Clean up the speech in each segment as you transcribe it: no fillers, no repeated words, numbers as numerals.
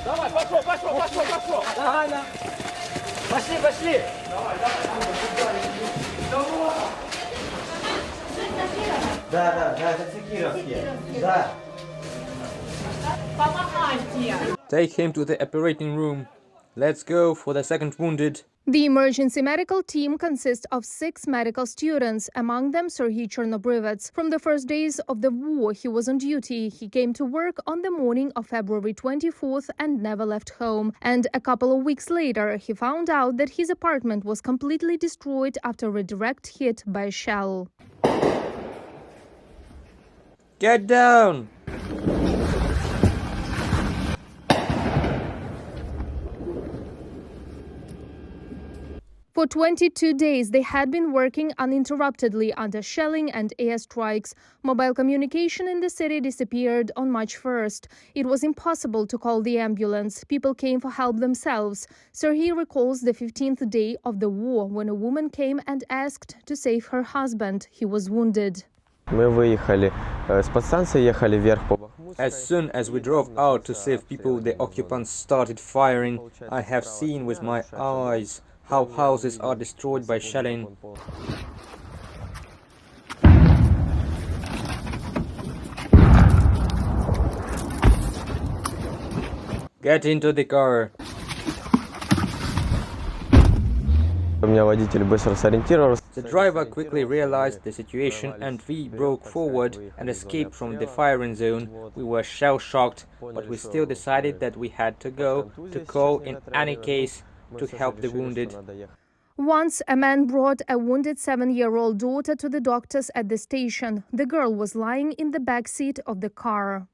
Давай, пошел. Ага, пошли. Давай. Да, это Кировские. Да. Take him to the operating room. Let's go for the second wounded. The emergency medical team consists of 6 medical students, among them Serhiy Chernobryvets. From the first days of the war, he was on duty. He came to work on the morning of February 24th and never left home. And a couple of weeks later, he found out that his apartment was completely destroyed after a direct hit by a shell. Get down! For 22 days, they had been working uninterruptedly under shelling and airstrikes. Mobile communication in the city disappeared on March 1st. It was impossible to call the ambulance. People came for help themselves. Serhiy recalls the 15th day of the war when a woman came and asked to save her husband. He was wounded. As soon as we drove out to save people, the occupants started firing. I have seen with my eyes how houses are destroyed by shelling. Get into the car. The driver quickly realized the situation and we broke forward and escaped from the firing zone. We were shell-shocked, but we still decided that we had to go to call in any case to help the wounded. Once, a man brought a wounded 7-year-old daughter to the doctors at the station. The girl was lying in the back seat of the car.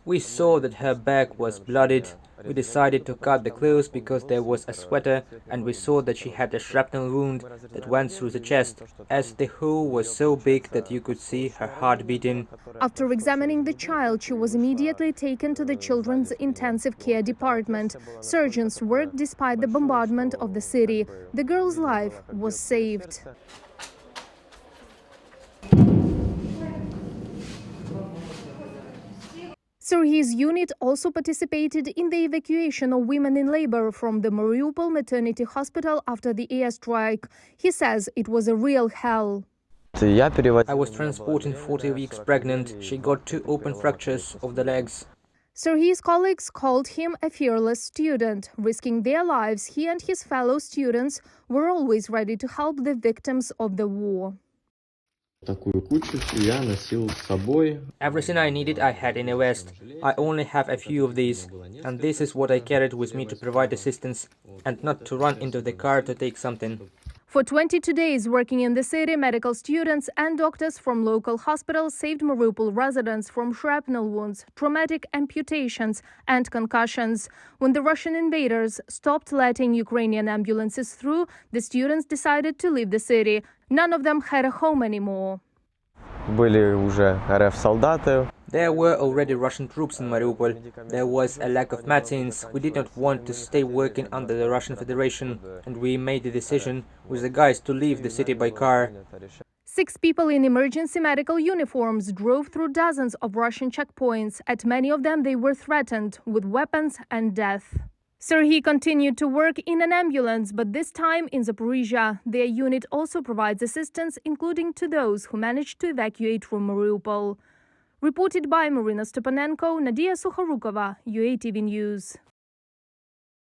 We saw that her back was bloodied. We decided to cut the clothes because there was a sweater, and we saw that she had a shrapnel wound that went through the chest, as the hole was so big that you could see her heart beating. After examining the child, she was immediately taken to the children's intensive care department. Surgeons worked despite the bombardment of the city. The girl's life was saved. Serhiy's unit also participated in the evacuation of women in labor from the Mariupol maternity hospital after the airstrike. He says it was a real hell. I was transporting 40 weeks pregnant. She got 2 open fractures of the legs. Serhiy's colleagues called him a fearless student. Risking their lives, he and his fellow students were always ready to help the victims of the war. Everything I needed I had in a vest. I only have a few of these, and this is what I carried with me to provide assistance and not to run into the car to take something. For 22 days working in the city, medical students and doctors from local hospitals saved Mariupol residents from shrapnel wounds, traumatic amputations and concussions. When the Russian invaders stopped letting Ukrainian ambulances through, the students decided to leave the city. None of them had a home anymore. There were already Russian troops in Mariupol. There was a lack of medicines. We did not want to stay working under the Russian Federation, and we made the decision with the guys to leave the city by car. 6 people in emergency medical uniforms drove through dozens of Russian checkpoints. At many of them, they were threatened with weapons and death. Serhiy continued to work in an ambulance, but this time in Zaporizhia. Their unit also provides assistance, including to those who managed to evacuate from Mariupol. Reported by Marina Stepanenko, Nadia Sukharukova, UATV News.